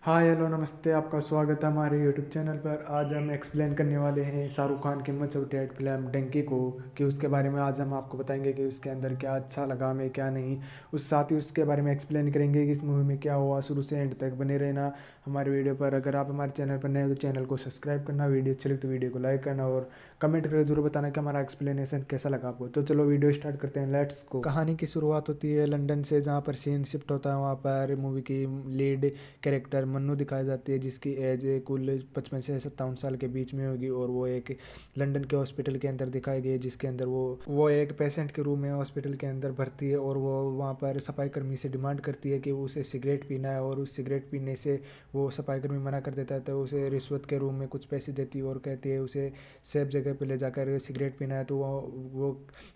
Hi hello नमस्ते, आपका स्वागत है हमारे यूट्यूब चैनल पर। आज हम एक्सप्लेन करने वाले हैं शाहरुख खान की मच आउट फिल्म डंकी को, कि उसके बारे में आज हम आपको बताएंगे कि उसके अंदर क्या अच्छा लगा हमें क्या नहीं। उस साथ ही उसके बारे में एक्सप्लेन करेंगे कि इस मूवी में क्या हुआ। शुरू से एंड तक बने रहना हमारे वीडियो पर। अगर आप हमारे चैनल पर नए हो तो चैनल को सब्सक्राइब करना, वीडियो अच्छी लगे तो वीडियो को लाइक करना और कमेंट करके जरूर बताना कि हमारा एक्सप्लेनेशन कैसा लगा आपको। तो चलो वीडियो स्टार्ट करते हैं, लेट्स गो। कहानी की शुरुआत होती है लंदन से, जहाँ पर सीन शिफ्ट होता है। वहाँ पर मूवी की लीड कैरेक्टर मन्नू दिखाई जाती है, जिसकी एज कुल 55 से 57 साल के बीच में होगी। और वो एक लंदन के हॉस्पिटल के अंदर दिखाई गई है, जिसके अंदर वो एक पेशेंट के रूम में हॉस्पिटल के अंदर भर्ती है। और वो वहाँ पर सफाई कर्मी से डिमांड करती है कि उसे सिगरेट पीना है, और उस सिगरेट पीने से वो सफाई कर्मी मना कर देता है। तो उसे रिश्वत के रूम में कुछ पैसे देती है और कहती है उसे सेफ जगह पे ले जाकर सिगरेट पीना है। तो वो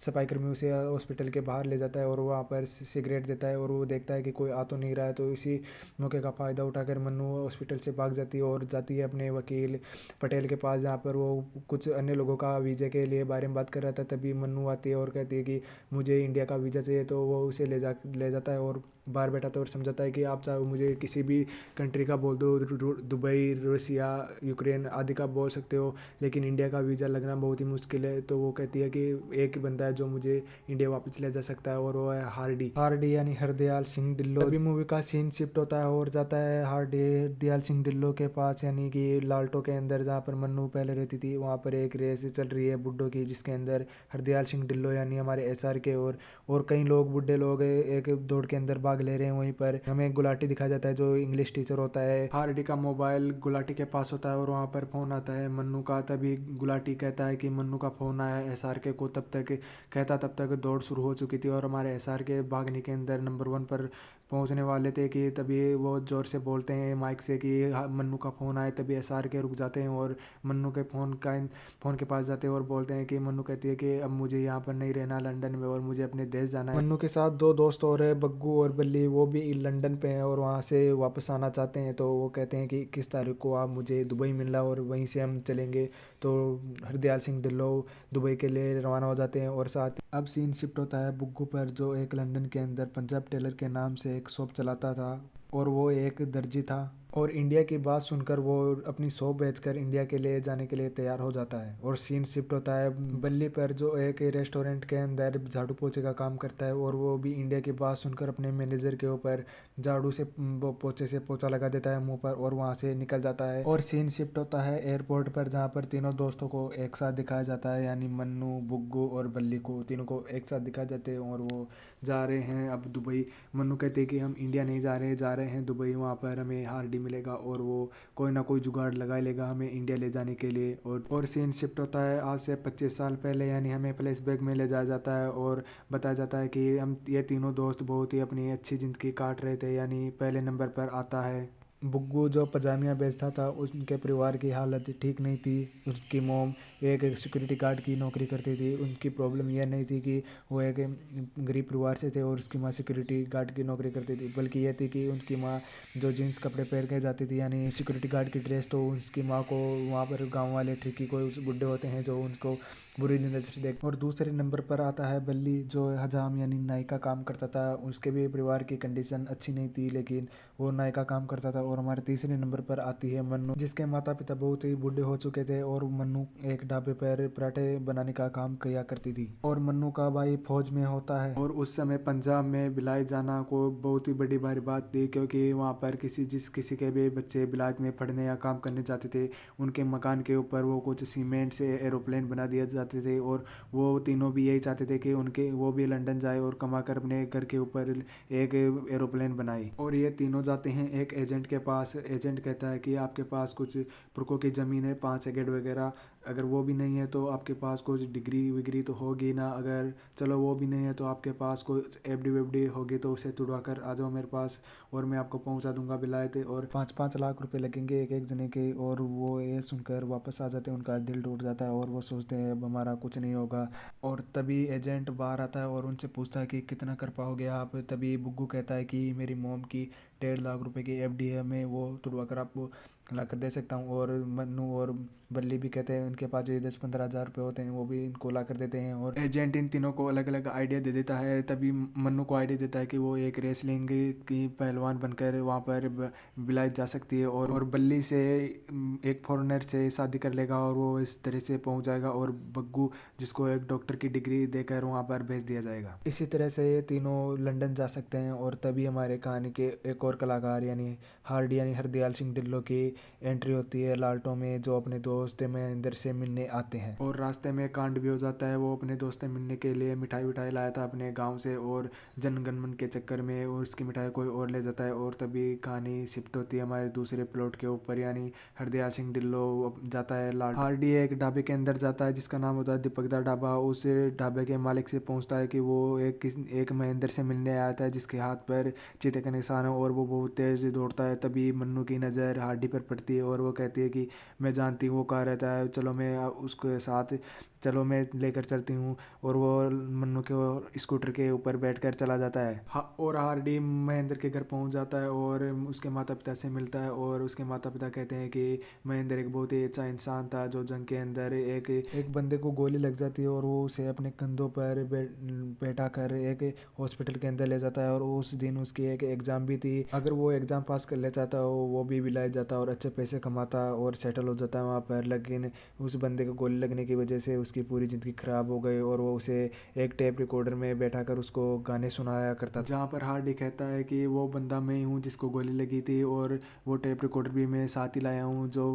सफाई कर्मी उसे हॉस्पिटल के बाहर ले जाता है और वहाँ पर सिगरेट देता है। और वो देखता है कि कोई आ तो नहीं रहा है, तो इसी मौके का फ़ायदा उठाकर मन्नू हॉस्पिटल से भाग जाती है और जाती है अपने वकील पटेल के पास, जहाँ पर वो कुछ अन्य लोगों का वीज़ा के लिए बारे में बात कर रहा था। तभी मन्नू आती है और कहती है कि मुझे इंडिया का वीज़ा चाहिए। तो वो उसे ले जाता है और बाहर बैठाता है और समझाता है कि आप चाहे मुझे किसी भी कंट्री का बोल दो, दुबई, रसिया, यूक्रेन आदि का बोल सकते हो, लेकिन इंडिया का वीज़ा लगना बहुत ही मुश्किल है। तो वो कहती है कि एक ही बंदा है जो मुझे इंडिया वापस ले जा सकता है, और वो है हार्डी। हार्डी यानी हरदयाल सिंह ढिल्लों। तभी मूवी का सीन शिफ्ट होता है और जाता है हरदयाल सिंह ढिल्लों के पास, यानी कि लालटो के अंदर, जहाँ पर मन्नू पहले रहती थी। वहाँ पर एक रेस चल रही है बुड्ढों की, जिसके अंदर हरदयाल सिंह ढिल्लों यानी हमारे एसआर के और कई लोग बुड्ढे लोग एक दौड़ के अंदर भाग ले रहे हैं। वहीं पर हमें गुलाटी दिखाया जाता है जो इंग्लिश टीचर होता है। हार्डी का मोबाइल गुलाटी के पास होता है और वहाँ पर फोन आता है मन्नू का। तभी गुलाटी कहता है कि मन्नू का फोन आया है एसआर के को। तब तक दौड़ शुरू हो चुकी थी और हमारे एसआर के भागने के अंदर नंबर 1 पर पहुंचने वाले थे। कि तभी वो जोर से बोलते हैं माइक से कि हाँ, मन्नू का फ़ोन आए। तभी एसआर के रुक जाते हैं और मन्नू के फ़ोन के पास जाते हैं और बोलते हैं कि मन्नू कहती है कि अब मुझे यहाँ पर नहीं रहना लंदन में, और मुझे अपने देश जाना है। मन्नू के साथ दो दोस्त और है, बग्गू और बल्ली, वो भी लंदन पे हैं और वहाँ से वापस आना चाहते हैं। तो वो कहते हैं कि 21 तारीख को आप मुझे दुबई मिलना और वहीं से हम चलेंगे। तो हरदयाल सिंह ढिल्लों दुबई के लिए रवाना हो जाते हैं। और साथ अब सीन शिफ्ट होता है बुग्गू पर, जो एक लंदन के अंदर पंजाब टेलर के नाम से एक शॉप चलाता था और वो एक दर्जी था। और इंडिया की बात सुनकर वो अपनी शॉप बेचकर इंडिया के लिए जाने के लिए तैयार हो जाता है। और सीन शिफ्ट होता है बल्ली पर, जो एक रेस्टोरेंट के अंदर झाड़ू पोछे का काम करता है। और वो भी इंडिया की बात सुनकर अपने मैनेजर के ऊपर झाड़ू से पोछे से पोछा लगा देता है मुंह पर और वहाँ से निकल जाता है। और सीन शिफ्ट होता है एयरपोर्ट पर, जहाँ पर तीनों दोस्तों को एक साथ दिखाया जाता है, यानी मन्नू, बुग्गू और बल्ली को, तीनों को एक साथ दिखाए जाते हैं। और वो जा रहे हैं अब दुबई। मन्नू कहते हैं कि हम इंडिया नहीं जा रहे हैं दुबई। वहाँ पर हमें हार्डी मिलेगा और वो कोई ना कोई जुगाड़ लगा लेगा हमें इंडिया ले जाने के लिए। और सीन शिफ्ट होता है आज से 25 साल पहले, यानी हमें फ्लैशबैक में ले जाया जाता है और बताया जाता है कि हम ये तीनों दोस्त बहुत ही अपनी अच्छी ज़िंदगी काट रहे थे। यानी पहले नंबर पर आता है बुग्गू, जो पजामियाँ बेचता था। उनके परिवार की हालत ठीक नहीं थी। उसकी मोम एक सिक्योरिटी गार्ड की नौकरी करती थी। उनकी प्रॉब्लम यह नहीं थी कि वो एक गरीब परिवार से थे और उसकी माँ सिक्योरिटी गार्ड की नौकरी करती थी, बल्कि यह थी कि उनकी माँ जो जीन्स कपड़े पहन के जाती थी, यानी सिक्योरिटी गार्ड की ड्रेस, तो उसकी माँ को वहाँ पर गाँव वाले ठिकी कोई उस बुढ़े होते हैं जो उनको बुरी नज़र से देख। और दूसरे नंबर पर आता है बल्ली, जो हजाम यानी नाई का काम करता था। उसके भी परिवार की कंडीशन अच्छी नहीं थी, लेकिन वो नाई का काम करता था। और हमारे तीसरे नंबर पर आती है मन्नू, जिसके माता पिता बहुत ही बूढ़े हो चुके थे और मन्नू एक ढाबे पर पराठे बनाने का काम किया करती थी। और मन्नू का भाई फौज में होता है और उस समय पंजाब में बिलायत जाना को बहुत ही बड़ी भारी बात थी, क्योंकि वहाँ पर किसी के भी बच्चे बिलायत में पढ़ने या काम करने जाते थे, उनके मकान के ऊपर वो कुछ सीमेंट से एरोप्लेन बना दिया जाते थे। और वो तीनों भी यही चाहते थे कि उनके वो भी लंदन जाए और कमा कर अपने घर के ऊपर एक एरोप्लेन बनाई। और ये तीनों जाते हैं एक एजेंट के पास। एजेंट कहता है कि आपके पास कुछ पुरखों की ज़मीन है, 5 एकड़ वगैरह, अगर वो भी नहीं है तो आपके पास कुछ डिग्री विग्री तो होगी ना, अगर चलो वो भी नहीं है तो आपके पास कुछ एफडी वेफडी होगी तो उसे तुड़वा कर आ जाओ मेरे पास और मैं आपको पहुंचा दूंगा बिलायत। और 5-5 लाख रुपए लगेंगे एक एक जने के। और वो ये सुनकर वापस आ जाते हैं, उनका दिल टूट जाता है और वो सोचते हैं अब हमारा कुछ नहीं होगा। और तभी एजेंट बाहर आता है और उनसे पूछता है कि कितना कर पाओगे आप। तभी बुग्गू कहता है कि मेरी मोम की 1.5 लाख रुपए की एफडी है, मैं वो तुड़वा कर आपको ला कर दे सकता हूँ। और मन्नू और बल्ली भी कहते हैं उनके पास जो 10-15 हज़ार रुपये होते हैं वो भी इनको ला कर देते हैं। और एजेंट इन तीनों को अलग अलग आइडिया दे देता है। तभी मन्नू को आइडिया देता है कि वो एक रेसलिंग की पहलवान बनकर वहाँ पर बिलाई जा सकती है, और बल्ली से एक फॉरेनर से शादी कर लेगा और वो इस तरह से पहुँच जाएगा, और बग्गू जिसको एक डॉक्टर की डिग्री देकर वहाँ पर भेज दिया जाएगा। इसी तरह से ये तीनों लंदन जा सकते हैं। और तभी हमारे कहानी के एक और कलाकार यानी हार्डी यानी हरदयाल सिंह ढिल्लों की एंट्री होती है लालटों में, जो अपने दोस्त महेंद्र से मिलने आते हैं। और रास्ते में कांड भी हो जाता है। वो अपने दोस्त से मिलने के लिए मिठाई विठाई लाया था अपने गांव से, और जनगण मन के चक्कर में उसकी मिठाई कोई और ले जाता है। और तभी कहानी शिफ्ट होती है हमारे दूसरे प्लॉट के ऊपर, यानी हरदयाल सिंह ढिल्लों जाता है हार्डी एक ढाबे के अंदर जाता है जिसका नाम होता है दीपकदा ढाबा। उस ढाबे के मालिक से पूछता है कि वो एक महेंद्र से मिलने आया था जिसके हाथ पर चीते का निशान है और वो बहुत तेज दौड़ता है। तभी मन्नू की नज़र हार्डी पर पड़ती है और वो कहती है कि मैं जानती हूँ वो कहाँ रहता है, चलो मैं उसके साथ चलो मैं लेकर चलती हूँ। और वो मन्नू के स्कूटर के ऊपर बैठकर चला जाता है। और हार्डी महेंद्र के घर पहुँच जाता है और उसके माता पिता से मिलता है। और उसके माता पिता कहते हैं कि महेंद्र एक बहुत ही अच्छा इंसान था जो जंग के अंदर एक बंदे को गोली लग जाती है और वो उसे अपने कंधों पर बैठा कर एक हॉस्पिटल के अंदर ले जाता है। और उस दिन उसकी एक एग्ज़ाम भी थी, अगर वो एग्ज़ाम पास कर लेता तो वो भी विलायत जाता और अच्छे पैसे कमाता और सेटल हो जाता है वहाँ पर। लेकिन उस बंदे को गोली लगने की वजह से उसकी पूरी ज़िंदगी ख़राब हो गई और वो उसे एक टेप रिकॉर्डर में बैठा कर उसको गाने सुनाया करता, जहाँ पर हार्डी कहता है कि वो बंदा मैं ही हूँ जिसको गोली लगी थी और वो टेप रिकॉर्डर भी मैं साथ ही लाया हूँ जो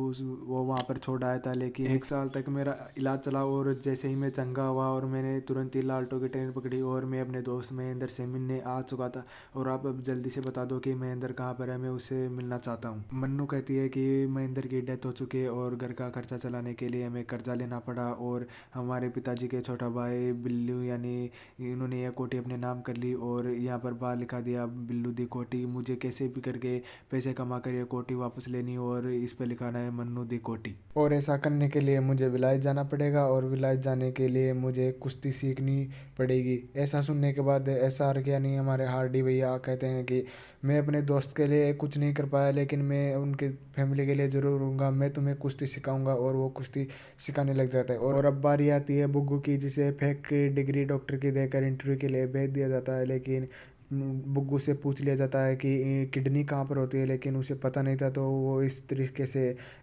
वो वहाँ पर छोड़ आया था। लेकिन 1 साल तक मेरा इलाज चला और जैसे ही मैं चंगा हुआ और मैंने तुरंत ही लालटों की ट्रेन पकड़ी और मैं अपने दोस्त महेंद्र से मिलने आ चुका था, और आप अब जल्दी से बता दो कि महेंद्र कहाँ पर है, मैं उससे मिलना चाहता हूँ। मन्नू कहती है कि महेंद्र की डेथ हो चुकी है और घर का खर्चा चलाने के लिए हमें कर्जा लेना पड़ा, और हमारे पिताजी के छोटा भाई बिल्लू यानी इन्होंने यह कोठी अपने नाम कर ली और यहाँ पर बाहर लिखा दिया बिल्लू दी कोठी। मुझे कैसे भी करके पैसे कमा कर ये कोठी वापस लेनी और इस पर लिखाना है मन्नू दी कोठी। और ऐसा करने के लिए मुझे विलायत जाना पड़ेगा और विलायत जाने के लिए मुझे कुश्ती सीखनी पड़ेगी। ऐसा सुनने के बाद SR के यानी हमारे हार्डी भैया कहते हैं कि मैं अपने दोस्त के लिए कुछ नहीं कर पाया लेकिन मैं उनके फैमिली के लिए ज़रूर हूँगा, मैं तुम्हें कुश्ती सिखाऊंगा। और वो कुश्ती सिखाने लग जाता है। और अब बारी आती है बुग्गू की, जिसे फेक डिग्री डॉक्टर की देकर इंटरव्यू के लिए भेज दिया जाता है। लेकिन बुग्गू से पूछ लिया जाता है कि किडनी कहाँ पर होती है, लेकिन उसे पता नहीं था, तो वो इस तरीके से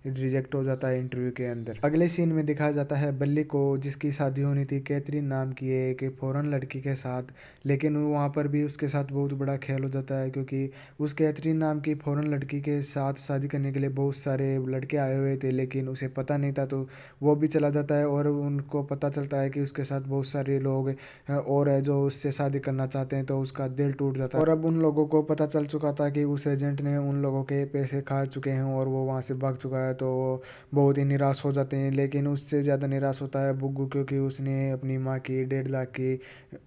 रिजेक्ट हो जाता है इंटरव्यू के अंदर। अगले सीन में दिखाया जाता है बल्ली को, जिसकी शादी होनी थी कैथरीन नाम की एक फॉरेन लड़की के साथ। लेकिन वहाँ पर भी उसके साथ बहुत बड़ा खेल हो जाता है, क्योंकि उस कैथरीन नाम की फॉरेन लड़की के साथ शादी करने के लिए बहुत सारे लड़के आए हुए थे, लेकिन उसे पता नहीं था, तो वो भी चला जाता है। और उनको पता चलता है कि उसके साथ बहुत सारे लोग और है जो उससे शादी करना चाहते हैं, तो उसका दिल टूट जाता है। और अब उन लोगों को पता चल चुका था कि उस एजेंट ने उन लोगों के पैसे खा चुके हैं और वो वहाँ से भाग चुका है, तो वो बहुत ही निराश हो जाते हैं। लेकिन उससे ज़्यादा निराश होता है बुग्गू, क्योंकि उसने अपनी माँ की 1.5 लाख की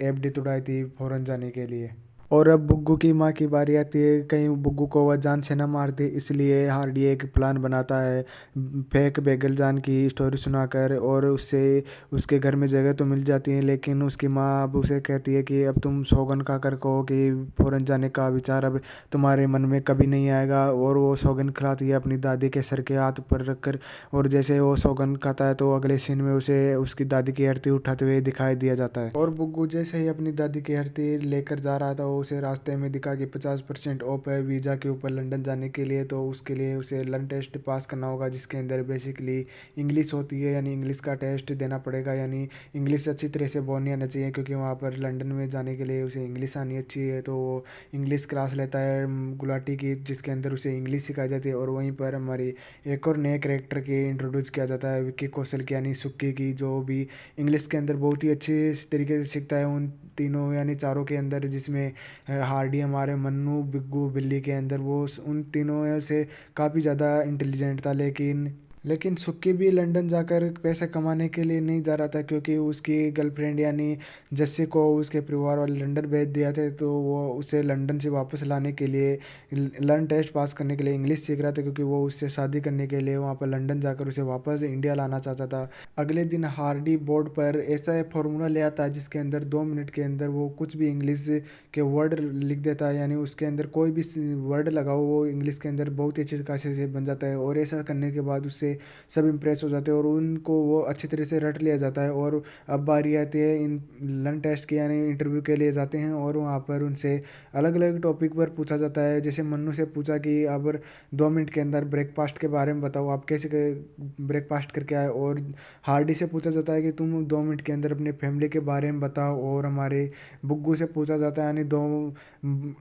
एफडी तुड़ाई थी फौरन जाने के लिए। और अब बुग्गू की माँ की बारी आती है, कहीं बुग्गू को वह जान से न मार दे, इसलिए हार्डी एक प्लान बनाता है फेक बेगल जान की स्टोरी सुनाकर, और उससे उसके घर में जगह तो मिल जाती है। लेकिन उसकी माँ अब उसे कहती है कि अब तुम सौगन खाकर कहो कि फ़ौरन जाने का विचार अब तुम्हारे मन में कभी नहीं आएगा। और वो सौगन खिलाती है अपनी दादी के सर के हाथ पर रखकर, और जैसे वो सौगन खाता है तो अगले सीन में उसे उसकी दादी की आरती उठाते हुए दिखाई दिया जाता है। और बुग्गू जैसे ही अपनी दादी की आरती लेकर जा रहा था, उसे रास्ते में दिखा कि 50% ऑफ है वीज़ा के ऊपर लंदन जाने के लिए। तो उसके लिए उसे लंदन टेस्ट पास करना होगा, जिसके अंदर बेसिकली इंग्लिश होती है, यानी इंग्लिश का टेस्ट देना पड़ेगा। यानी इंग्लिश अच्छी तरह से बोलनी आना चाहिए, क्योंकि वहाँ पर लंदन में जाने के लिए उसे इंग्लिश आनी अच्छी है। तो वो इंग्लिश क्लास लेता है गुलाटी की, जिसके अंदर उसे इंग्लिश सिखाई जाती है। और वहीं पर हमारी एक और नए करेक्टर की इंट्रोड्यूस किया जाता है विक्की कौशल की, यानी सुक्की की, जो भी इंग्लिश के अंदर बहुत ही अच्छे तरीके से सीखता है उन तीनों यानी चारों के अंदर, जिसमें हार्डी हमारे मन्नू बिग्गू बिल्ली के अंदर वो उन तीनों से काफ़ी ज़्यादा इंटेलिजेंट था। लेकिन लेकिन सुक्की भी लंदन जाकर पैसे कमाने के लिए नहीं जा रहा था, क्योंकि उसकी गर्लफ्रेंड यानी जस्सी को उसके परिवार वाले लंदन भेज दिया थे। तो वो उसे लंदन से वापस लाने के लिए लर्न टेस्ट पास करने के लिए इंग्लिश सीख रहा था, क्योंकि वो उससे शादी करने के लिए वहाँ पर लंदन जाकर उसे वापस इंडिया लाना चाहता था। अगले दिन हार्डी बोर्ड पर ऐसा फार्मूला ले आता है जिसके अंदर 2 मिनट के अंदर वो कुछ भी इंग्लिश के वर्ड लिख देता है, यानी उसके अंदर कोई भी वर्ड लगाओ वो इंग्लिश के अंदर बहुत ही अच्छी खासे से बन जाता है। और ऐसा करने के बाद उससे सब इम्प्रेस हो जाते हैं और उनको वो अच्छी तरह से रट लिया जाता है। और अब बारी आती है इन लर्न टेस्ट की, यानी इंटरव्यू के लिए जाते हैं और वहाँ पर उनसे अलग अलग टॉपिक पर पूछा जाता है। जैसे मन्नू से पूछा कि अब 2 मिनट के अंदर ब्रेकफास्ट के बारे में बताओ, आप कैसे ब्रेकफास्ट करके आए। और हार्डी से पूछा जाता है कि तुम 2 मिनट के अंदर अपने फैमिली के बारे में बताओ। और हमारे बुग्गू से पूछा जाता है, यानी दो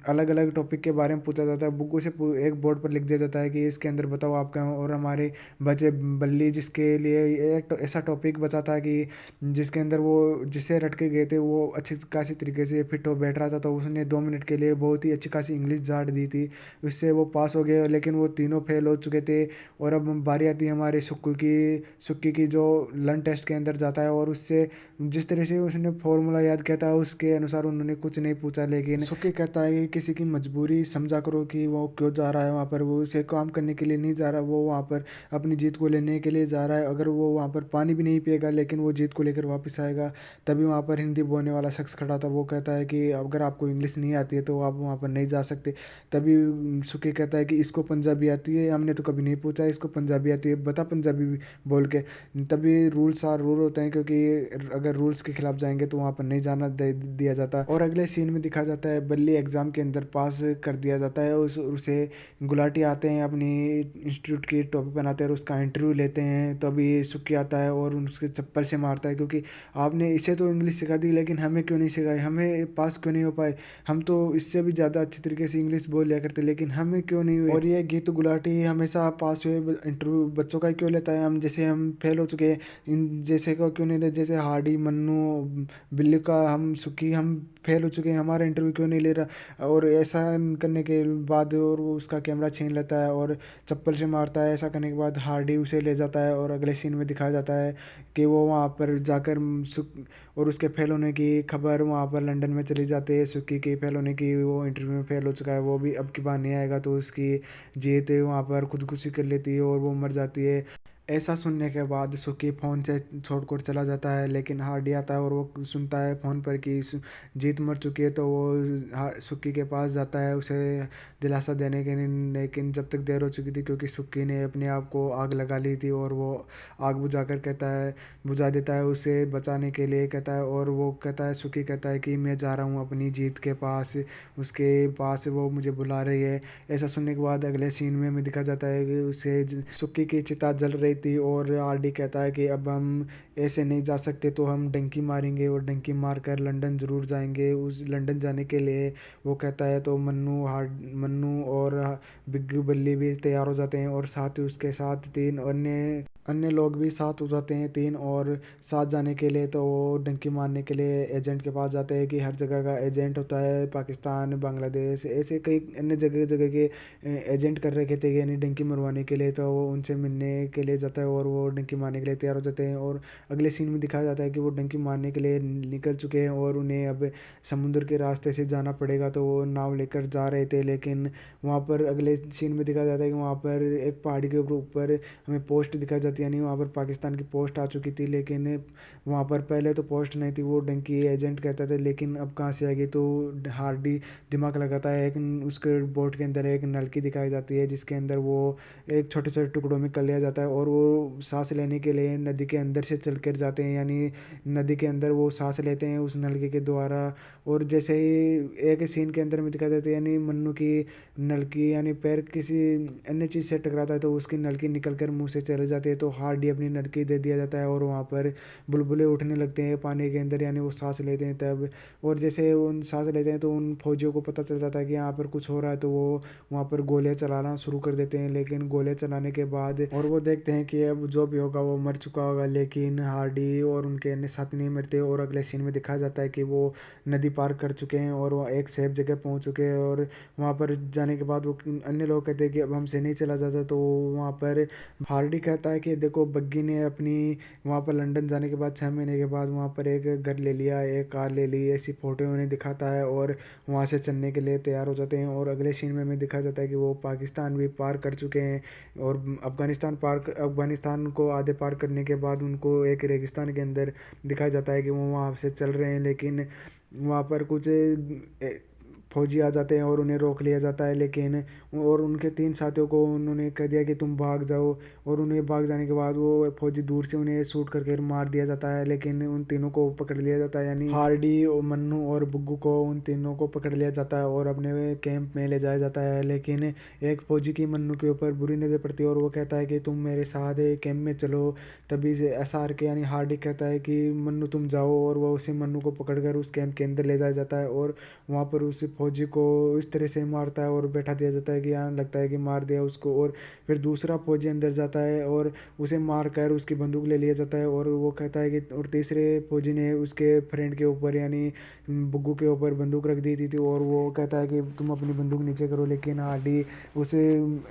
अलग अलग टॉपिक के बारे में पूछा जाता है। बुग्गू से एक बोर्ड पर लिख दिया जाता है कि इसके अंदर बताओ आप क्या हो। और हमारे बचे बल्ली जिसके लिए एक ऐसा टॉपिक बचा था कि जिसके अंदर वो जिसे रट के गए थे वो अच्छी खासी तरीके से फिट हो बैठ रहा था, तो उसने 2 मिनट के लिए बहुत ही अच्छी खासी इंग्लिश झाड़ दी थी। उससे वो पास हो गए, लेकिन वो तीनों फेल हो चुके थे। और अब बारी आती है हमारे सुक्की की जो लर्न टेस्ट के अंदर जाता है और उससे जिस तरह से उसने फॉर्मूला याद किया था उसके अनुसार उन्होंने कुछ नहीं पूछा। लेकिन सुक्की कहता है कि किसी की मजबूरी समझा करो कि वो क्यों जा रहा है वहाँ पर, वो उसे काम करने के लिए नहीं जा रहा, वो वहाँ पर अपनी जीत को लेने के लिए जा रहा है। अगर वो वहाँ पर पानी भी नहीं पिएगा लेकिन वो जीत को लेकर वापस आएगा। तभी वहाँ पर हिंदी बोलने वाला शख्स खड़ा था, वो कहता है कि अगर आपको इंग्लिश नहीं आती है तो आप वहाँ पर नहीं जा सकते। तभी सुखी कहता है कि इसको पंजाबी आती है, हमने तो कभी नहीं पूछा इसको पंजाबी आती है, बता पंजाबी बोल के। तभी रूल्स आर रूल होते हैं, क्योंकि अगर रूल्स के खिलाफ जाएंगे तो वहाँ पर नहीं जाना दिया जाता। और अगले सीन में दिखा जाता है बल्ली एग्जाम के अंदर पास कर दिया जाता है, उसे गुलाटी आते हैं अपनी इंस्टीट्यूट की टोपी पहनाते हैं और उसका इंटरव्यू लेते हैं। तो अभी सुक्की आता है और उसके चप्पल से मारता है, क्योंकि आपने इसे तो इंग्लिश सिखा दी लेकिन हमें क्यों नहीं सिखाई, हमें पास क्यों नहीं हो पाए, हम तो इससे भी ज़्यादा अच्छी तरीके से इंग्लिश बोल लिया करते लेकिन हमें क्यों नहीं हुए। और ये गीत गुलाटी हमेशा पास हुए इंटरव्यू बच्चों का क्यों लेता है, हम जैसे हम फेल हो चुके हैं इन जैसे का क्यों नहीं ले, जैसे हार्डी मन्नू बिल्ली का हम सुखी हम फेल हो चुके हैं, हमारा इंटरव्यू क्यों नहीं ले रहा। और ऐसा करने के बाद और वो उसका कैमरा छीन लेता है और चप्पल से मारता है। ऐसा करने के बाद हार्डी उसे ले जाता है और अगले सीन में दिखाया जाता है कि वो वहाँ पर जाकर और उसके फेल होने की खबर वहाँ पर लंदन में चली जाती है। सुक्की की फेल होने की, वो इंटरव्यू में फेल हो चुका है, वो भी अब की बार नहीं आएगा, तो उसकी जीत वहाँ पर खुदकुशी कर लेती है और वो मर जाती है। ऐसा सुनने के बाद सुकी फ़ोन से छोड़कर चला जाता है, लेकिन हार्डी आता है और वो सुनता है फ़ोन पर कि जीत मर चुकी है। तो वो सुक्की के पास जाता है उसे दिलासा देने के लिए, लेकिन जब तक देर हो चुकी थी, क्योंकि सुक्की ने अपने आप को आग लगा ली थी और वो आग बुझाकर कहता है बुझा देता है उसे बचाने के लिए कहता है। और वो कहता है सुक्की कहता है कि मैं जा रहा हूँ अपनी जीत के पास, उसके पास वो मुझे बुला रही है। ऐसा सुनने के बाद अगले सीन में हमें दिखा जाता है कि उसे सुक्की की चिता जल रही थी और आरडी कहता है कि अब हम ऐसे नहीं जा सकते, तो हम डंकी मारेंगे और डंकी मार कर लंदन ज़रूर जाएंगे। उस लंदन जाने के लिए वो कहता है तो मन्नू और बिग्गू बल्ली भी तैयार हो जाते हैं और साथ ही उसके साथ तीन अन्य अन्य लोग भी साथ हो जाते हैं तीन। और साथ जाने के लिए तो वो डंकी मारने के लिए एजेंट के पास जाते हैं कि हर जगह का एजेंट होता है, पाकिस्तान बांग्लादेश ऐसे कई अन्य जगह जगह के एजेंट कर रखे थे यानी डंकी मरवाने के लिए। तो वो उनसे मिलने के लिए जाता है और वो डंकी मारने के लिए तैयार हो जाते हैं। और अगले सीन में दिखाया जाता है कि वो डंकी मारने के लिए निकल चुके हैं और उन्हें अब समुद्र के रास्ते से जाना पड़ेगा। तो वो नाव लेकर जा रहे थे, लेकिन वहाँ पर अगले सीन में दिखाया जाता है कि वहाँ पर एक पहाड़ी के ऊपर हमें पोस्ट दिखाई जाती है, यानी वहाँ पर पाकिस्तान की पोस्ट आ चुकी थी। लेकिन वहाँ पर पहले तो पोस्ट नहीं थी, वो डंकी एजेंट कहता था, लेकिन अब कहाँ से आ गई। तो हार्डी दिमाग लगाता है, एक उसके बोट के अंदर एक नलकी दिखाई जाती है जिसके अंदर वो एक छोटे छोटे टुकड़ों में कर लिया जाता है और वो सांस लेने के लिए नदी के अंदर से चल कर जाते हैं, यानी नदी के अंदर वो सांस लेते हैं उस नलके के द्वारा। और जैसे ही एक सीन के अंदर में दिखाई जाती है, यानी मन्नू की नलकी यानी पैर किसी अन्य चीज़ से टकराता है तो उसकी नलकी निकल कर मुँह से चले जाती है। तो हार्डी अपनी नलकी दे दिया जाता है और वहाँ पर बुलबुले उठने लगते हैं पानी के अंदर, यानी वो सांस लेते हैं तब। और जैसे उन सांस लेते हैं तो उन फौजियों को पता चल जाता है कि यहाँ पर कुछ हो रहा है, तो वो वहाँ पर गोलियाँ चलाना शुरू कर देते हैं। लेकिन गोलियाँ चलाने के बाद और वो देखते हैं कि अब जो भी होगा वो मर चुका होगा, लेकिन हार्डी और उनके अन्य साथी नहीं मरते। और अगले सीन में दिखाया जाता है कि वो नदी पार कर चुके हैं और वो एक सेफ जगह पहुँच चुके हैं। और वहाँ पर जाने के बाद वो अन्य लोग कहते हैं कि अब हमसे नहीं चला जाता। तो वहाँ पर हार्डी कहता है देखिए देखो, बग्गी ने अपनी वहाँ पर लंदन जाने के बाद 6 महीने के बाद वहाँ पर एक घर ले लिया, एक कार ले ली, ऐसी फोटो उन्हें दिखाता है और वहाँ से चलने के लिए तैयार हो जाते हैं। और अगले सीन में हमें दिखाया जाता है कि वो पाकिस्तान भी पार कर चुके हैं और अफ़गानिस्तान को आधे पार करने के बाद उनको एक रेगिस्तान के अंदर दिखाया जाता है कि वो वहाँ से चल रहे हैं। लेकिन वहाँ पर कुछ फौजी आ जाते हैं और उन्हें रोक लिया जाता है, लेकिन और उनके 3 साथियों को उन्होंने कह दिया कि तुम भाग जाओ। और उन्हें भाग जाने के बाद वो फौजी दूर से उन्हें शूट करके मार दिया जाता है, लेकिन उन तीनों को पकड़ लिया जाता है, यानी हार्डी और मन्नू और बुग्गू को, उन तीनों को पकड़ लिया जाता है और अपने कैंप में ले जाया जाता है। लेकिन एक फौजी की मन्नू के ऊपर बुरी नज़र पड़ती है और वो कहता है कि तुम मेरे साथ कैंप में चलो। तभी से एसआर के यानी हार्डी कहता है कि मन्नू तुम जाओ, और वो उसी मन्नू को पकड़कर उस कैंप के अंदर ले जाया जाता है और वहाँ पर उस फौजी को इस तरह से मारता है और बैठा दिया जाता है कि यहाँ लगता है कि मार दिया उसको। और फिर दूसरा फौजी अंदर जाता है और उसे मार कर उसकी बंदूक ले लिया जाता है और वो कहता है कि, और तीसरे फौजी ने उसके फ्रेंड के ऊपर यानी बुग्गू के ऊपर बंदूक रख दी थी और वो कहता है कि तुम अपनी बंदूक नीचे करो। लेकिन हार्डी उसे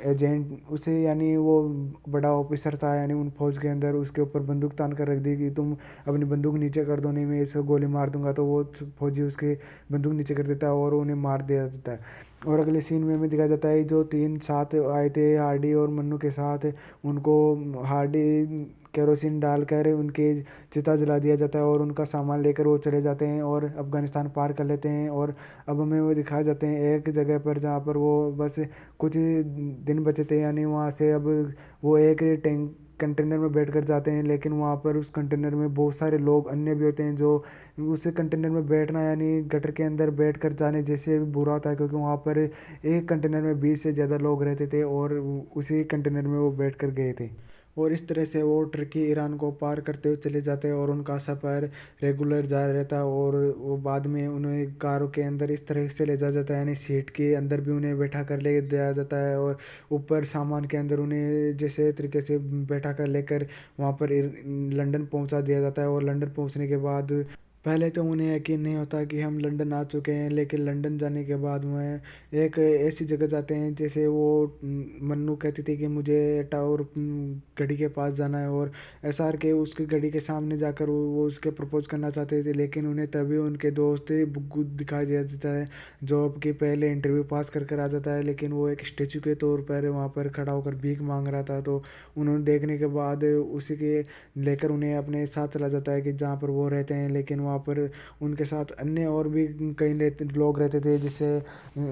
एजेंट उसे यानी वो बड़ा ऑफिसर था यानी उन फौज के अंदर, उसके ऊपर बंदूक तान कर रख दी कि तुम अपनी बंदूक नीचे कर दो, नहीं मैं इसको गोली मार दूंगा। तो वो फौजी उसके बंदूक नीचे कर देता है और उन्हें मार दिया जाता है। और अगले सीन में हमें दिखाया जाता है जो 3 साथ आए थे हार्डी और मन्नू के साथ, उनको हार्डी केरोसिन डालकर उनके चिता जला दिया जाता है और उनका सामान लेकर वो चले जाते हैं और अफ़गानिस्तान पार कर लेते हैं। और अब हमें वो दिखाए जाते हैं एक जगह पर जहाँ पर वो बस कुछ दिन बचे थे, यानी वहाँ से अब वो एक टैंक कंटेनर में बैठ कर जाते हैं। लेकिन वहाँ पर उस कंटेनर में बहुत सारे लोग अन्य भी होते हैं जो उस कंटेनर में बैठना यानी गटर के अंदर बैठ कर जाने जैसे बुरा होता है, क्योंकि वहाँ पर एक कंटेनर में 20 से ज़्यादा लोग रहते थे और उसी कंटेनर में वो बैठ कर गए थे। और इस तरह से वो टर्की ईरान को पार करते हुए चले जाते हैं और उनका सफ़र रेगुलर जारी रहता है। और वो बाद में उन्हें कारों के अंदर इस तरह से ले जाया जाता है, यानी सीट के अंदर भी उन्हें बैठा कर ले जाया जाता है और ऊपर सामान के अंदर उन्हें जैसे तरीके से बैठा कर लेकर वहाँ पर लंदन पहुँचा दिया जाता है। और लंदन पहुँचने के बाद पहले तो उन्हें यकीन नहीं होता कि हम लंदन आ चुके हैं, लेकिन लंदन जाने के बाद वह एक ऐसी जगह जाते हैं जैसे वो मन्नू कहती थी कि मुझे टावर घड़ी के पास जाना है, और एसआर के उसकी घड़ी के सामने जाकर वो उसके प्रपोज करना चाहते थे। लेकिन उन्हें तभी उनके दोस्त बुग्गू दिखाई दिया जाता है जो आपके पहले इंटरव्यू पास कर कर आ जाता है, लेकिन वो एक स्टेचू के तौर पर वहाँ पर खड़ा होकर भीख मांग रहा था। तो उन्होंने देखने के बाद उसी के लेकर उन्हें अपने साथ चला जाता है कि जहाँ पर वो रहते हैं। लेकिन वहाँ पर उनके साथ अन्य और भी कई लोग रहते थे जिससे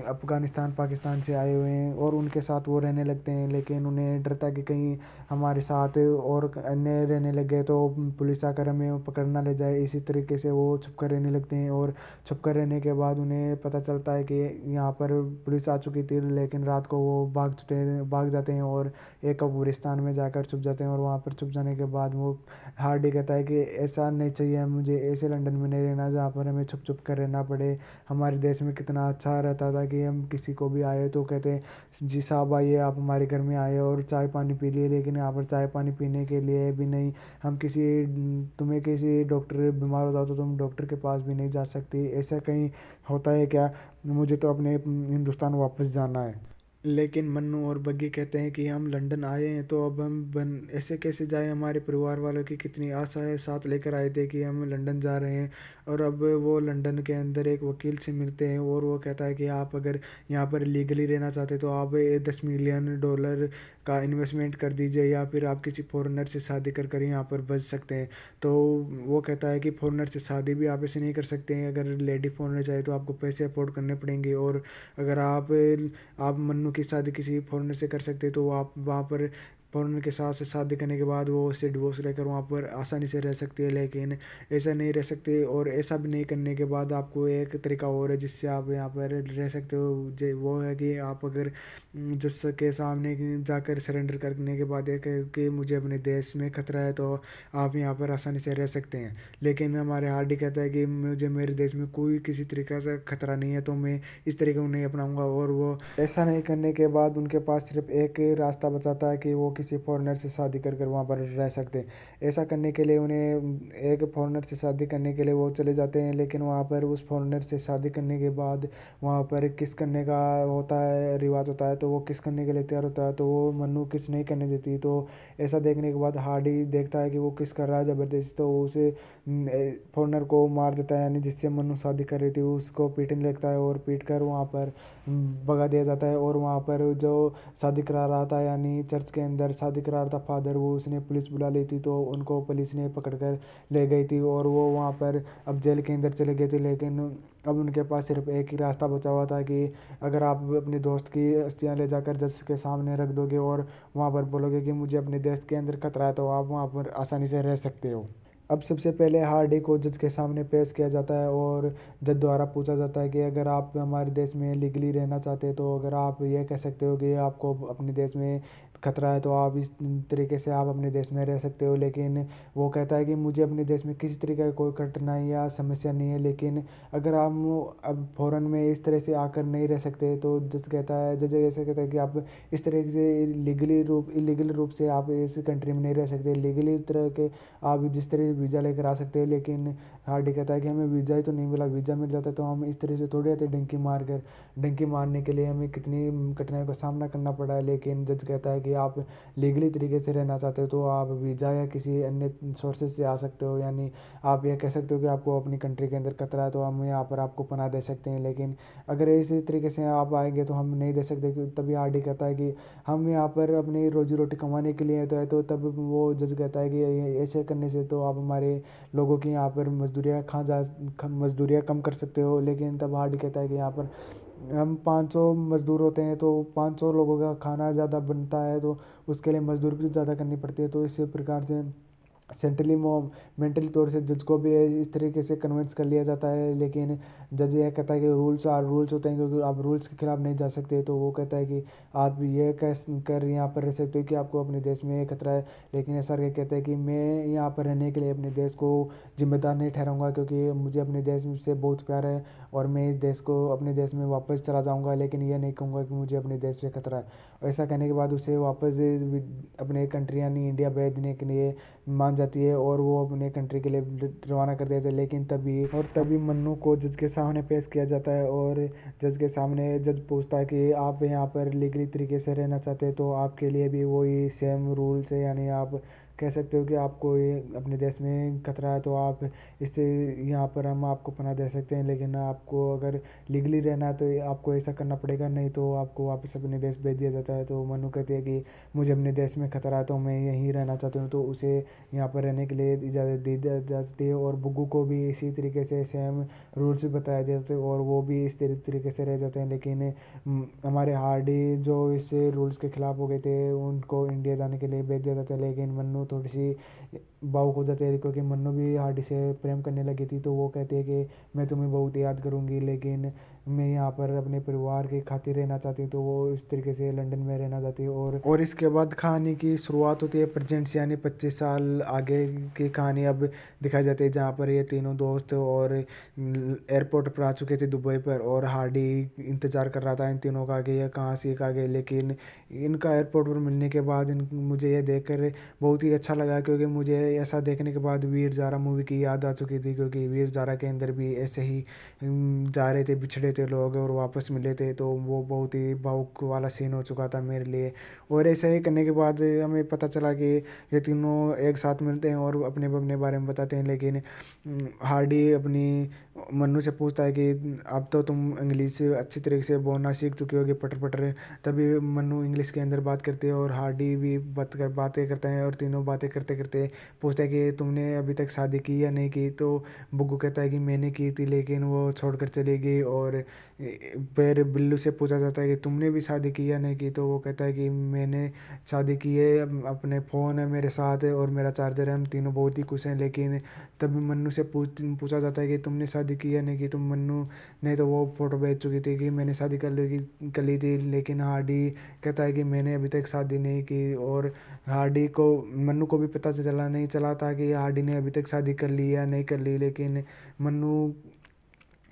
अफ़गानिस्तान पाकिस्तान से आए हुए हैं और उनके साथ वो रहने लगते हैं। लेकिन उन्हें डर था कि कहीं हमारे साथ और अन्य रहने लग गए तो पुलिस आकर हमें पकड़ ना ले जाए, इसी तरीके से वो छुप कर रहने लगते हैं। और छुप कर रहने के बाद उन्हें पता चलता है कि यहाँ पर पुलिस आ चुकी थी, लेकिन रात को वो भाग जाते हैं और एक कब्रिस्तान में जाकर छुप जाते हैं। और वहाँ पर छुप जाने के बाद वो हार्डी कहता है कि ऐसा नहीं चाहिए, मुझे ऐसे लंदन में नहीं रहना जहाँ पर हमें छुप छुप कर रहना पड़े। हमारे देश में कितना अच्छा रहता था कि हम किसी को भी आए तो कहते जी साहब आइए आप हमारे घर में आए और चाय पानी पी लिए, लेकिन यहाँ पर चाय पानी पीने के लिए भी नहीं, हम तुम्हें किसी डॉक्टर बीमार हो जाओ तो तुम डॉक्टर के पास भी नहीं जा सकती। ऐसा कहीं होता है क्या? मुझे तो अपने हिंदुस्तान वापस जाना है। लेकिन मन्नू और बग्गी कहते हैं कि हम लंदन आए हैं तो अब हम ऐसे कैसे जाएं, हमारे परिवार वालों की कितनी आशा है, साथ लेकर आए थे कि हम लंदन जा रहे हैं। और अब वो लंदन के अंदर एक वकील से मिलते हैं और वो कहता है कि आप अगर यहाँ पर लीगली रहना चाहते तो आप $10 मिलियन का इन्वेस्टमेंट कर दीजिए या फिर आप किसी फॉरेनर से शादी कर कर यहाँ पर बच सकते हैं। तो वो कहता है कि फॉरेनर से शादी भी आप ऐसे नहीं कर सकते हैं, अगर लेडी फॉरेनर चाहे तो आपको पैसे अफोर्ड करने पड़ेंगे। और अगर आप मन्नू की शादी किसी फॉरेनर से कर सकते तो आप वहाँ पर फॉरेनर के साथ से शादी करने के बाद वो उससे डिवोर्स लेकर वहाँ पर आसानी से रह सकती है। लेकिन ऐसा नहीं रह सकते, और ऐसा भी नहीं करने के बाद आपको एक तरीका और है जिससे आप यहाँ पर रह सकते हो, वो है कि आप अगर जज के सामने जाकर सरेंडर करने के बाद एक है कि मुझे अपने देश में खतरा है तो आप यहाँ पर आसानी से रह सकते हैं। लेकिन हमारे हार्डी कहता है कि मुझे मेरे देश में कोई किसी तरीके का खतरा नहीं है तो मैं इस तरीके को नहीं अपनाऊंगा। और वो ऐसा नहीं करने के बाद उनके पास सिर्फ एक रास्ता बचा था कि वो किसी फॉरेनर से शादी कर कर वहाँ पर रह सकते हैं। ऐसा करने के लिए उन्हें एक फॉरेनर से शादी करने के लिए वो चले जाते हैं, लेकिन वहाँ पर उस फॉरेनर से शादी करने के बाद वहाँ पर किस करने का होता है, रिवाज होता है, तो वो किस करने के लिए तैयार होता है, तो वो मन्नू किस नहीं करने देती। तो ऐसा देखने के बाद हार्डी देखता है कि वो किस कर रहा है ज़बरदस्ती, तो वो उसे फॉरेनर को मार देता है, यानी जिससे मन्नू शादी कर रही थी उसको पीटने लगता है और पीट कर वहाँ पर भगा दिया जाता है। और वहाँ पर जो शादी करा रहा था, यानी चर्च के अंदर शादी करा रहा था फादर, वो उसने पुलिस बुला ली थी, तो उनको पुलिस ने पकड़ कर ले गई थी और वो वहाँ पर अब जेल के अंदर चले गए थे। लेकिन अब उनके पास सिर्फ एक ही रास्ता बचा हुआ था कि अगर आप अपने दोस्त की अस्थियाँ ले जाकर जज के सामने रख दोगे और वहाँ पर बोलोगे कि मुझे अपने देश के अंदर खतरा है, तो आप वहाँ पर आसानी से रह सकते हो। अब सबसे पहले हार्डी को जज के सामने पेश किया जाता है और जज द्वारा पूछा जाता है कि अगर आप हमारे देश में लीगली रहना चाहते हैं, तो अगर आप ये कह सकते हो कि आपको अपने देश में खतरा है, तो आप इस तरीके से आप अपने देश में रह सकते हो। लेकिन वो कहता है कि मुझे अपने देश में किसी तरीके का कोई कठिनाई या समस्या नहीं है, लेकिन अगर आप अब फ़ॉरेन में इस तरह से आकर नहीं रह सकते, तो जज ऐसे कहता है कि आप इस तरीके से इलीगल रूप से आप इस कंट्री में नहीं रह सकते। लीगली तरह के आप जिस तरह वीज़ा लेकर आ सकते हैं, लेकिन हार्डी कहता है कि हमें वीज़ा ही तो नहीं मिला, वीज़ा मिल जाता तो हम इस तरह से थोड़ी आते डंकी मारने के लिए हमें कितनी कठिनाइयों का सामना करना पड़ा है। लेकिन जज कहता है कि आप लीगली तरीके से रहना चाहते हो, तो आप वीज़ा या किसी अन्य सोर्सेज से आ सकते हो, यानी आप ये कह सकते हो कि आपको अपनी कंट्री के अंदर खतरा है, तो हम यहाँ पर आपको पनाह दे सकते हैं। लेकिन अगर इसी तरीके से आप आएंगे तो हम नहीं दे सकते। तभी हार्डी कहता है कि हम यहाँ पर अपनी रोजी रोटी कमाने के लिए तो है, तो तब वो जज कहता है कि ऐसे करने से तो आप हमारे लोगों की यहाँ पर मजदूरियाँ कम कर सकते हो। लेकिन तब हार्डी कहता है कि यहाँ पर हम 500 मज़दूर होते हैं, तो 500 लोगों का खाना ज़्यादा बनता है, तो उसके लिए मज़दूर भी ज़्यादा करनी पड़ती है। तो इसी प्रकार से सेंटली मेंटली तौर से जज को भी इस तरीके से कन्विंस कर लिया जाता है। लेकिन जज यह कहता है कि रूल्स होते हैं, क्योंकि आप रूल्स के खिलाफ नहीं जा सकते। तो वो कहता है कि आप ये कैस कर यहाँ पर रह सकते हो कि आपको अपने देश में खतरा है। लेकिन एस आर के कहता है कि मैं यहाँ पर रहने के लिए अपने देश को जिम्मेदार नहीं ठहराऊंगा, क्योंकि मुझे अपने देश से बहुत प्यार है और मैं इस देश को अपने देश में वापस चला जाऊँगा, लेकिन ये नहीं कहूँगा कि मुझे अपने देश से खतरा है। ऐसा कहने के बाद उसे वापस अपने कंट्री यानी इंडिया भेजने के लिए मान जाती है और वो अपने कंट्री के लिए रवाना कर देते हैं। लेकिन तभी मन्नू को जज के सामने पेश किया जाता है और जज के सामने जज पूछता है कि आप यहाँ पर लीगली तरीके से रहना चाहते हैं, तो आपके लिए भी वही सेम रूल्स है, यानी आप कह सकते हो कि आपको ये अपने देश में खतरा है, तो आप इससे यहाँ पर हम आपको पनाह दे सकते हैं। लेकिन आपको अगर लीगली रहना है तो आपको ऐसा करना पड़ेगा, नहीं तो आपको वापस अपने देश भेज दिया जाता है। तो मन्नू कहती है कि मुझे अपने देश में खतरा है, तो मैं यहीं रहना चाहती हूँ, तो उसे यहाँ पर रहने के लिए इजाज़त दी जाती है। और बुग्गू को भी इसी तरीके से सेम रूल्स बताए जाते हैं और वो भी इस तरीके से रह जाते हैं। लेकिन हमारे हार्डी जो इस रूल्स के ख़िलाफ़ हो गए थे, उनको इंडिया जाने के लिए भेज दिया जाता है। लेकिन मन्नू थोड़ी सी भावुक हो जाती है, क्योंकि मन्नू भी हार्डी से प्रेम करने लगी थी। तो वो कहती है कि मैं तुम्हें बहुत याद करूँगी, लेकिन मैं यहाँ पर अपने परिवार की खातिर रहना चाहती हूँ। तो वो इस तरीके से लंदन में रहना चाहती है। और इसके बाद कहानी की शुरुआत होती है प्रेजेंट्स, यानी 25 साल आगे की कहानी अब दिखाई जाती है, जहाँ पर ये तीनों दोस्त और एयरपोर्ट पर आ चुके थे दुबई पर, और हार्डी इंतज़ार कर रहा था इन तीनों का कि ये कहाँ से आ गए। लेकिन इनका एयरपोर्ट पर मिलने के बाद मुझे ये देखकर बहुत ही अच्छा लगा, क्योंकि मुझे ऐसा देखने के बाद वीर ज़ारा मूवी की याद आ चुकी थी। क्योंकि वीर ज़ारा के अंदर भी ऐसे ही जा रहे थे, बिछड़े थे लोग और वापस मिले थे, तो वो बहुत ही भावुक वाला सीन हो चुका था मेरे लिए। और ऐसा ही करने के बाद हमें पता चला कि ये तीनों एक साथ मिलते हैं और अपने अपने बारे में बताते हैं। लेकिन हार्डी अपनी मन्नू से पूछता है कि अब तो तुम इंग्लिश अच्छी तरीके से बोलना सीख चुकी होगी, पटर पटर। तभी मन्नू इंग्लिश के अंदर बात करते हैं और हार्डी भी बातें करते हैं, और तीनों बातें करते करते पूछता है कि तुमने अभी तक शादी की या नहीं की। तो बुग्गू कहता है कि मैंने की थी, लेकिन वो छोड़कर चली गई। और फिर बिल्लू से पूछा जाता है कि तुमने भी शादी की या नहीं की। तो वो कहता है कि मैंने शादी की है, अपने फ़ोन है मेरे साथ है और मेरा चार्जर है, हम तीनों बहुत ही खुश हैं। लेकिन तभी मन्नू से पूछा जाता है कि तुमने शादी की या नहीं की। तो मन्नू ने तो वो फ़ोटो भेज चुकी थी कि मैंने शादी कर ली थी। लेकिन हार्डी कहता है कि मैंने अभी तक शादी नहीं की। और मन्नू को भी पता नहीं चला था कि हार्डी ने अभी तक शादी कर ली या नहीं कर ली। लेकिन मन्नू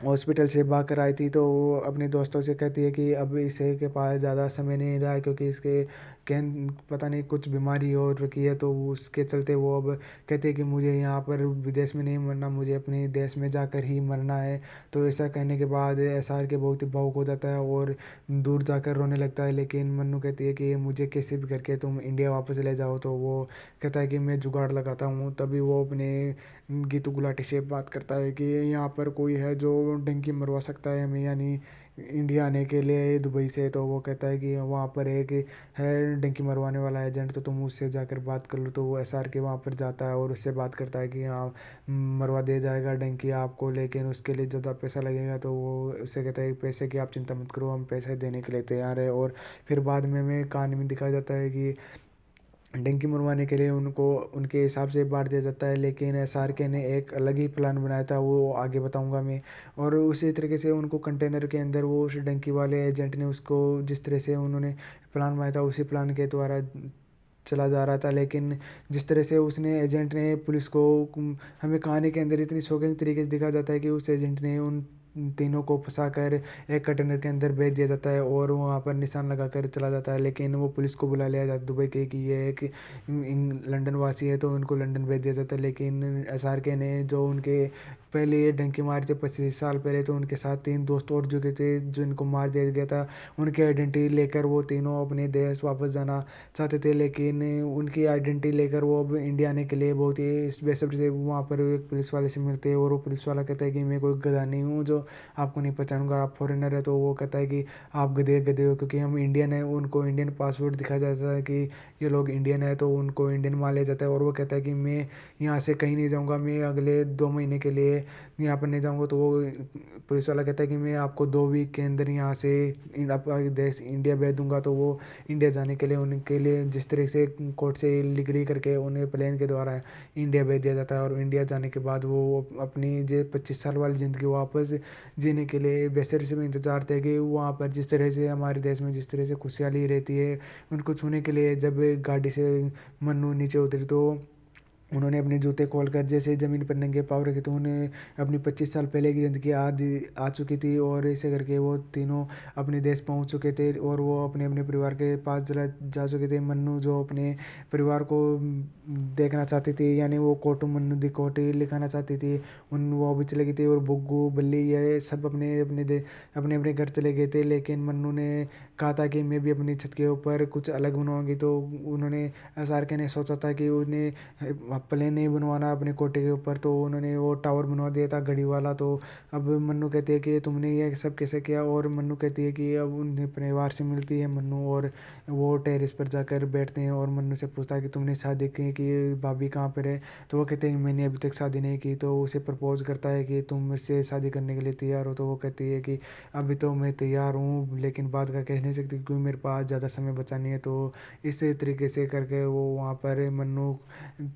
हॉस्पिटल से भाग कर आई थी, तो वो अपने दोस्तों से कहती है कि अब इसे के पास ज़्यादा समय नहीं रहा है, क्योंकि इसके कैन पता नहीं कुछ बीमारी हो रखी है, तो उसके चलते वो अब कहते हैं कि मुझे यहाँ पर विदेश में नहीं मरना, मुझे अपने देश में जाकर ही मरना है। तो ऐसा कहने के बाद एसआर के बहुत ही भावुक हो जाता है और दूर जाकर रोने लगता है। लेकिन मन्नू कहती है कि मुझे कैसे भी करके तुम इंडिया वापस ले जाओ। तो वो कहता है कि मैं जुगाड़ लगाता हूँ। तभी वो अपने गीतू गुलाटी से बात करता है कि यहाँ पर कोई है जो डंकी मरवा सकता है हमें, यानी इंडिया आने के लिए दुबई से। तो वो कहता है कि वहाँ पर एक है डंकी मरवाने वाला एजेंट, तो तुम उससे जाकर बात कर लो। तो वो एसआर के वहाँ पर जाता है और उससे बात करता है कि हाँ मरवा दिया जाएगा डंकी आपको, लेकिन उसके लिए ज़्यादा पैसा लगेगा। तो वो उससे कहता है पैसे की आप चिंता मत करो, हम पैसे देने के लिए तैयार है। और फिर बाद में हमें कहानी में दिखाया जाता है कि डंकी मरवाने के लिए उनको उनके हिसाब से बांट दिया जाता है, लेकिन एसआर के ने एक अलग ही प्लान बनाया था, वो आगे बताऊंगा मैं। और उसी तरीके से उनको कंटेनर के अंदर वो उस डंकी वाले एजेंट ने उसको जिस तरह से उन्होंने प्लान बनाया था उसी प्लान के द्वारा चला जा रहा था। लेकिन जिस तरह से उसने एजेंट ने पुलिस को हमें कहानी के अंदर इतनी शौकीन तरीके से दिखाया जाता है कि उस एजेंट ने उन तीनों को फंसाकर एक कंटेनर के अंदर भेज दिया जाता है और वहाँ पर निशान लगाकर चला जाता है। लेकिन वो पुलिस को बुला लिया जाता है दुबई के कि ये एक लंदन वासी है, तो उनको लंदन भेज दिया जाता है। लेकिन एसआरके ने जो उनके पहले ये डंकी मारे थे 25 साल पहले, तो उनके साथ 3 दोस्त और जो थे जिनको मार दिया गया था, उनकी आइडेंटिटी लेकर वो तीनों अपने देश वापस जाना चाहते थे। लेकिन उनकी आइडेंटिटी लेकर वो अब इंडिया आने के लिए बहुत ही बेसब्री से वहाँ पर एक पुलिस वाले से मिलते हैं। और वो पुलिस वाला कहता है कि मैं कोई गधा नहीं हूँ जो आपको नहीं पहचानूंगा, आप फॉरेनर है। तो वो कहता है कि आप गधे गधे हो, क्योंकि हम इंडियन है। उनको इंडियन पासपोर्ट दिखाया जाता है कि ये लोग इंडियन है, तो उनको इंडियन मान लिया जाता है। और वो कहता है कि मैं यहाँ से कहीं नहीं जाऊँगा, मैं अगले 2 महीने के लिए यहाँ पर नहीं जाऊँगा। तो वो पुलिस वाला कहता है कि मैं आपको 2 वीक के अंदर यहाँ से आपका देश इंडिया भेज दूंगा। तो वो इंडिया जाने के लिए उनके लिए जिस तरह से कोर्ट से डिग्री करके उन्हें प्लेन के द्वारा इंडिया भेज दिया जाता है। और इंडिया जाने के बाद वो अपनी जो 25 साल वाली ज़िंदगी वापस जीने के लिए बेसब्री में इंतजार थे कि वहाँ पर जिस तरह से हमारे देश में जिस तरह से खुशहाली रहती है, उनको छूने के लिए जब गाड़ी से मन्नू नीचे उतरी तो उन्होंने अपने जूते खोलकर जैसे ही ज़मीन पर नंगे पाँव रखे, तो उन्हें अपनी 25 साल पहले की ज़िंदगी आ चुकी थी। और ऐसे करके वो तीनों अपने देश पहुंच चुके थे और वो अपने अपने परिवार के पास जला जा चुके थे। मन्नू जो अपने परिवार को देखना चाहती थी, यानी वो कोटू मन्नू दी कोटी लिखाना चाहती थी, उन वो भी चले गई थी। और बुग्गू बल्ली ये सब अपने अपने अपने घर चले गए थे। लेकिन मन्नू ने कहा था कि मैं भी अपनी छत के ऊपर कुछ अलग बनवाऊंगी। तो उन्होंने एसआरके ने सोचा था कि उन्हें प्लेन नहीं बनवाना अपने कोटे के ऊपर, तो उन्होंने वो टावर बनवा दिया था घड़ी वाला। तो अब मन्नू कहती है कि तुमने ये सब कैसे किया। और मन्नू कहती है कि अब उन्हें परिवार से मिलती है मन्नू, और वो टेरेस पर जाकर बैठते हैं। और मन्नू से पूछता है कि तुमने शादी की कि भाभी कहाँ पर है। तो वो कहते हैं मैंने अभी तक शादी नहीं की। तो उसे प्रपोज करता है कि तुम मुझसे शादी करने के लिए तैयार हो। तो वो कहती है कि अभी तो मैं तैयार हूँ, लेकिन बाद का कह नहीं सकती क्योंकि मेरे पास ज़्यादा समय बचा नहीं है। तो इस तरीके से करके वो वहाँ पर मन्नू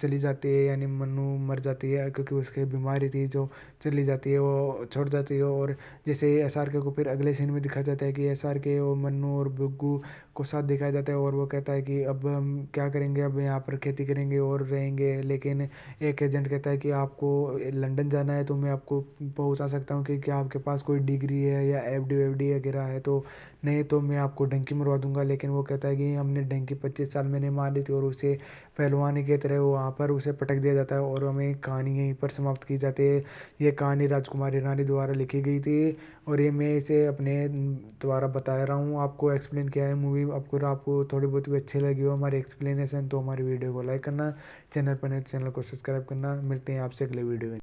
चली जाती है, यानी मन्नू मर जाती है क्योंकि उसकी बीमारी थी जो चली जाती है, वो छोड़ जाती है। और जैसे एसआरके को फिर अगले सीन में दिखाया जाता है कि एसआरके और मन्नू और बुग्गू को साथ दिखाया जाता है। और वो कहता है कि अब हम क्या करेंगे, अब यहाँ पर खेती करेंगे और रहेंगे। लेकिन एक एजेंट कहता है कि आपको लंदन जाना है तो मैं आपको पहुँचा सकता हूँ कि क्या आपके पास कोई डिग्री है या एफडी वेफडी वगैरह है। तो नहीं तो मैं आपको डंकी मरवा दूंगा। लेकिन वो कहता है कि हमने डंकी 25 साल मैंने मार ली थी, और उसे पहलवानी की तरह वहाँ पर उसे पटक दिया जाता है। और हमें कहानी यहीं पर समाप्त की जाती है। ये कहानी राजकुमारी रानी द्वारा लिखी गई थी, और ये मैं इसे अपने द्वारा बता रहा हूँ, आपको एक्सप्लेन किया है मूवी। आपको आपको थोड़ी बहुत भी अच्छी लगी हो हमारी एक्सप्लेनेशन, तो हमारी वीडियो को लाइक करना, चैनल पर नए चैनल को सब्सक्राइब करना। मिलते हैं आपसे अगले वीडियो में।